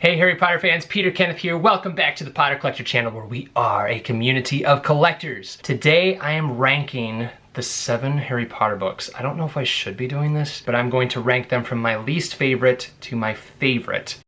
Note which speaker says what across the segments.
Speaker 1: Hey Harry Potter fans, Peter Kenneth here. Welcome back to the Potter Collector channel where we are a community of collectors. Today I am ranking the 7 Harry Potter books. I don't know if I should be doing this, but I'm going to rank them from my least favorite to my favorite.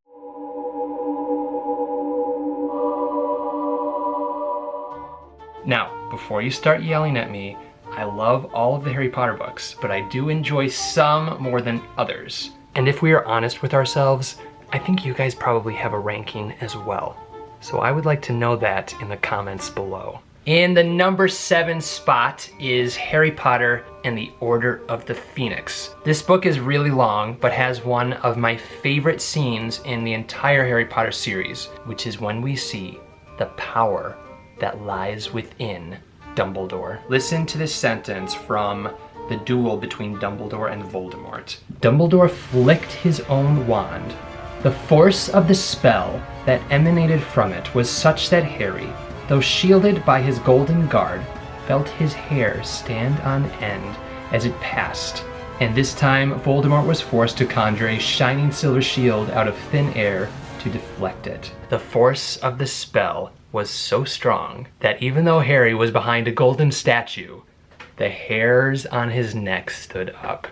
Speaker 1: Now, before you start yelling at me, I love all of the Harry Potter books, but I do enjoy some more than others. And if we are honest with ourselves, I think you guys probably have a ranking as well. So I would like to know that in the comments below. In the number 7 spot is Harry Potter and the Order of the Phoenix. This book is really long, but has one of my favorite scenes in the entire Harry Potter series, which is when we see the power that lies within Dumbledore. Listen to this sentence from the duel between Dumbledore and Voldemort. Dumbledore flicked his own wand. The force of the spell that emanated from it was such that Harry, though shielded by his golden guard, felt his hair stand on end as it passed. And this time, Voldemort was forced to conjure a shining silver shield out of thin air to deflect it. The force of the spell was so strong that even though Harry was behind a golden statue, the hairs on his neck stood up.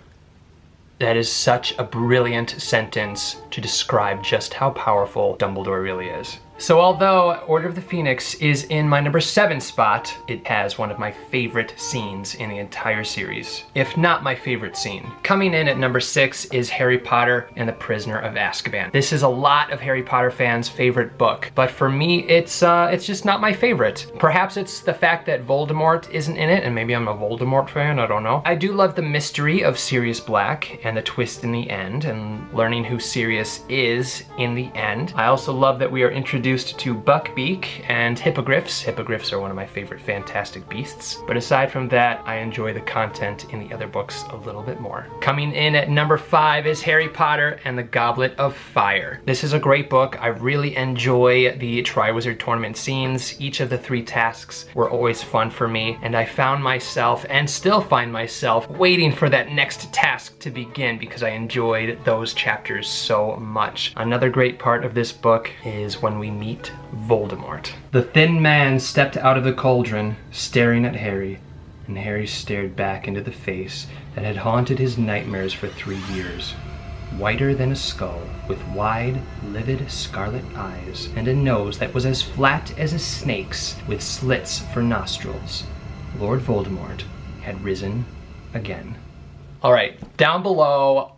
Speaker 1: That is such a brilliant sentence to describe just how powerful Dumbledore really is. So although Order of the Phoenix is in my number 7 spot, it has one of my favorite scenes in the entire series, if not my favorite scene. Coming in at number 6 is Harry Potter and the Prisoner of Azkaban. This is a lot of Harry Potter fans' favorite book, but for me, it's just not my favorite. Perhaps it's the fact that Voldemort isn't in it, and maybe I'm a Voldemort fan, I don't know. I do love the mystery of Sirius Black and the twist in the end, and learning who Sirius is in the end. I also love that we are introduced to Buckbeak and Hippogriffs. Hippogriffs are one of my favorite fantastic beasts. But aside from that, I enjoy the content in the other books a little bit more. Coming in at number 5 is Harry Potter and the Goblet of Fire. This is a great book. I really enjoy the Triwizard Tournament scenes. Each of the 3 tasks were always fun for me, and I found myself, and still find myself, waiting for that next task to begin because I enjoyed those chapters so much. Another great part of this book is when we meet Voldemort. The thin man stepped out of the cauldron, staring at Harry, and Harry stared back into the face that had haunted his nightmares for 3 years. Whiter than a skull, with wide, livid scarlet eyes, and a nose that was as flat as a snake's, with slits for nostrils, Lord Voldemort had risen again. All right, down below,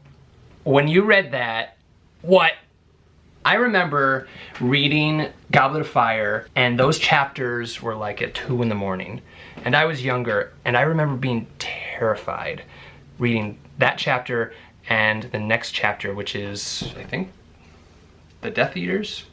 Speaker 1: when you read that, what? I remember reading Goblet of Fire, and those chapters were like at 2 in the morning. And I was younger, and I remember being terrified reading that chapter and the next chapter, which is, I think, the Death Eaters?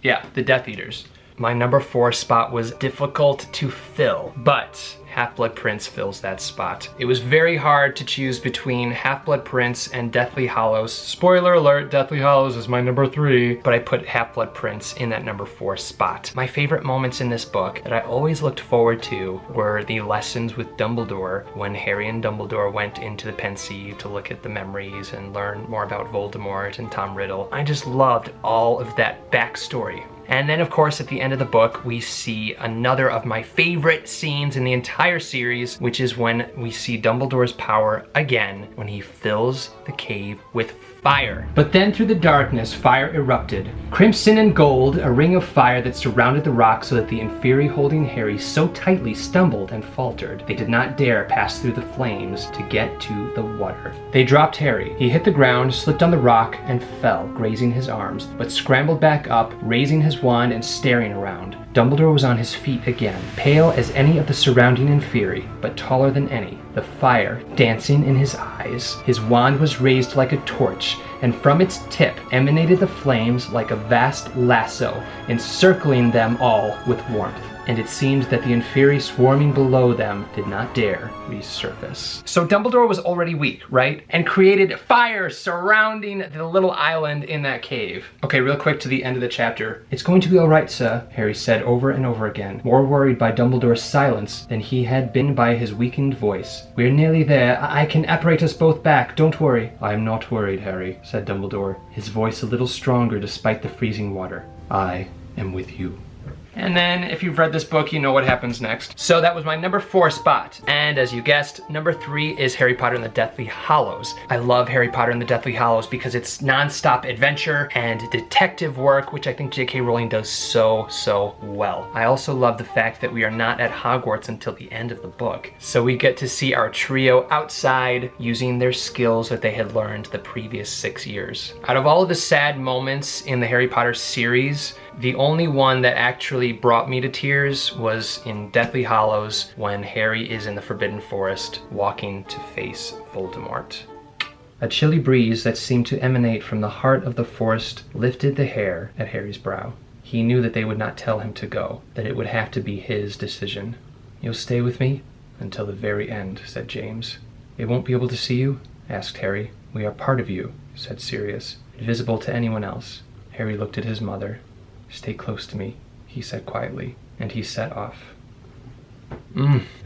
Speaker 1: Yeah, the Death Eaters. My number 4 spot was difficult to fill, but HalfBlood Prince fills that spot. It was very hard to choose between HalfBlood Prince and Deathly Hallows. Spoiler alert, Deathly Hallows is my number 3, but I put HalfBlood Prince in that number 4 spot. My favorite moments in this book that I always looked forward to were the lessons with Dumbledore when Harry and Dumbledore went into the Pensieve to look at the memories and learn more about Voldemort and Tom Riddle. I just loved all of that backstory. And then, of course, at the end of the book, we see another of my favorite scenes in the entire series, which is when we see Dumbledore's power again, when he fills the cave with fire. But then through the darkness, fire erupted. Crimson and gold, a ring of fire that surrounded the rock so that the Inferi holding Harry so tightly stumbled and faltered. They did not dare pass through the flames to get to the water. They dropped Harry. He hit the ground, slipped on the rock, and fell, grazing his arms, but scrambled back up, raising his wand and staring around. Dumbledore was on his feet again, pale as any of the surrounding Inferi, but taller than any, the fire dancing in his eyes. His wand was raised like a torch, and from its tip emanated the flames like a vast lasso, encircling them all with warmth. and it seemed that the Inferi swarming below them did not dare resurface. So Dumbledore was already weak, right? And created fire surrounding the little island in that cave. Okay, real quick to the end of the chapter. "It's going to be all right, sir," Harry said over and over again, more worried by Dumbledore's silence than he had been by his weakened voice. "We're nearly there. I can apparate us both back. Don't worry." "I am not worried, Harry," said Dumbledore, his voice a little stronger despite the freezing water. "I am with you." And then, if you've read this book, you know what happens next. So that was my number 4 spot. And as you guessed, number 3 is Harry Potter and the Deathly Hallows. I love Harry Potter and the Deathly Hallows because it's non-stop adventure and detective work, which I think J.K. Rowling does so well. I also love the fact that we are not at Hogwarts until the end of the book. So we get to see our trio outside using their skills that they had learned the previous 6 years. Out of all of the sad moments in the Harry Potter series, the only one that actually brought me to tears was in Deathly Hallows when Harry is in the Forbidden Forest walking to face Voldemort. A chilly breeze that seemed to emanate from the heart of the forest lifted the hair at Harry's brow. He knew that they would not tell him to go, that it would have to be his decision. "You'll stay with me?" "Until the very end," said James. "They won't be able to see you?" asked Harry. "We are part of you," said Sirius, invisible to anyone else. Harry looked at his mother. "Stay close to me," he said quietly, and he set off.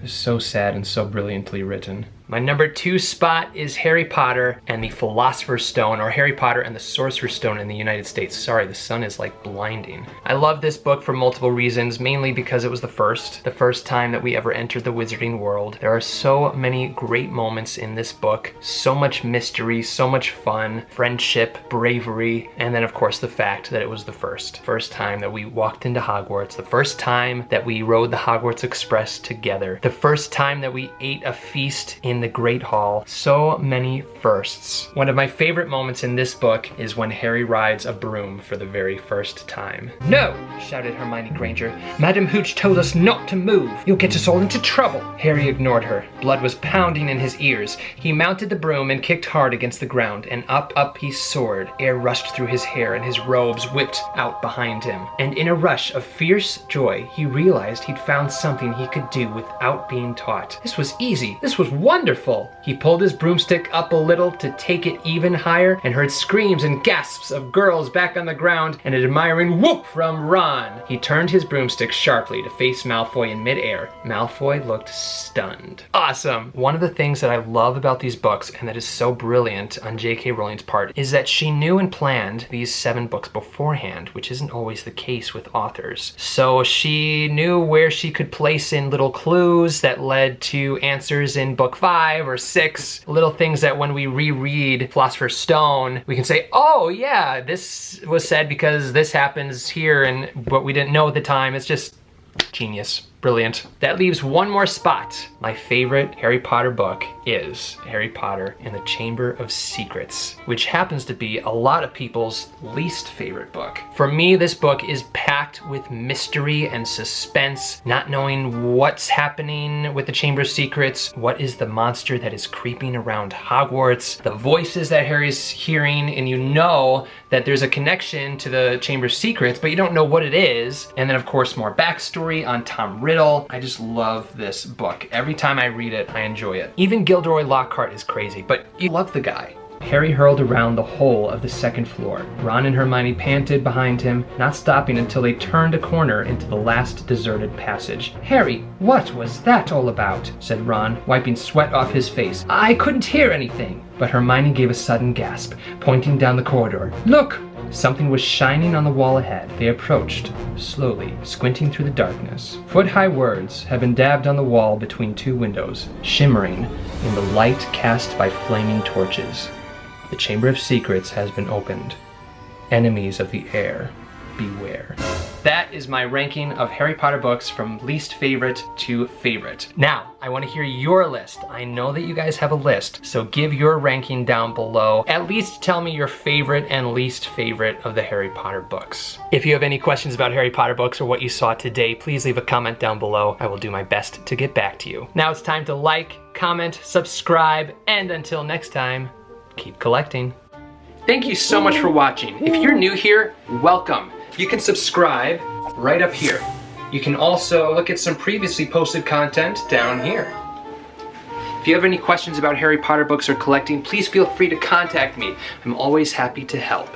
Speaker 1: It's so sad and so brilliantly written. My number 2 spot is Harry Potter and the Philosopher's Stone, or Harry Potter and the Sorcerer's Stone in the United States. Sorry, the sun is like blinding. I love this book for multiple reasons, mainly because it was the first time that we ever entered the wizarding world. There are so many great moments in this book, so much mystery, so much fun, friendship, bravery, and then of course the fact that it was the first time that we walked into Hogwarts, the first time that we rode the Hogwarts Express together, the first time that we ate a feast in the Great Hall. So many firsts. One of my favorite moments in this book is when Harry rides a broom for the very first time. "No!" shouted Hermione Granger. "Madam Hooch told us not to move. You'll get us all into trouble." Harry ignored her. Blood was pounding in his ears. He mounted the broom and kicked hard against the ground, and up he soared. Air rushed through his hair and his robes whipped out behind him. And in a rush of fierce joy, he realized he'd found something he could do without being taught. This was easy. This was wonderful. He pulled his broomstick up a little to take it even higher and heard screams and gasps of girls back on the ground and an admiring whoop from Ron. He turned his broomstick sharply to face Malfoy in midair. Malfoy looked stunned. Awesome! One of the things that I love about these books, and that is so brilliant on J.K. Rowling's part, is that she knew and planned these 7 books beforehand, which isn't always the case with authors. So she knew where she could place in little clues that led to answers in book 5 or 6, little things that when we reread Philosopher's Stone, we can say, oh yeah, this was said because this happens here, but we didn't know at the time. It's just genius. Brilliant. That leaves one more spot. My favorite Harry Potter book is Harry Potter and the Chamber of Secrets, which happens to be a lot of people's least favorite book. For me, this book is packed with mystery and suspense, not knowing what's happening with the Chamber of Secrets, what is the monster that is creeping around Hogwarts, the voices that Harry's hearing, and you know that there's a connection to the Chamber of Secrets, but you don't know what it is. And then of course more backstory on Tom Riddle. I just love this book. Every time I read it, I enjoy it. Even Gilderoy Lockhart is crazy, but you love the guy. Harry hurled around the whole of the 2nd floor. Ron and Hermione panted behind him, not stopping until they turned a corner into the last deserted passage. "Harry, what was that all about?" said Ron, wiping sweat off his face. "I couldn't hear anything." But Hermione gave a sudden gasp, pointing down the corridor. "Look!" Something was shining on the wall ahead. They approached, slowly, squinting through the darkness. Foot-high words had been dabbed on the wall between 2 windows, shimmering in the light cast by flaming torches. "The Chamber of Secrets has been opened. Enemies of the heir, beware." That is my ranking of Harry Potter books from least favorite to favorite. Now, I want to hear your list. I know that you guys have a list, so give your ranking down below. At least tell me your favorite and least favorite of the Harry Potter books. If you have any questions about Harry Potter books or what you saw today, please leave a comment down below. I will do my best to get back to you. Now it's time to like, comment, subscribe, and until next time, keep collecting. Thank you so much for watching. If you're new here, welcome. You can subscribe right up here. You can also look at some previously posted content down here. If you have any questions about Harry Potter books or collecting, please feel free to contact me. I'm always happy to help.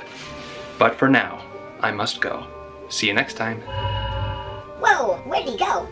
Speaker 1: But for now, I must go. See you next time.
Speaker 2: Whoa, where'd he go?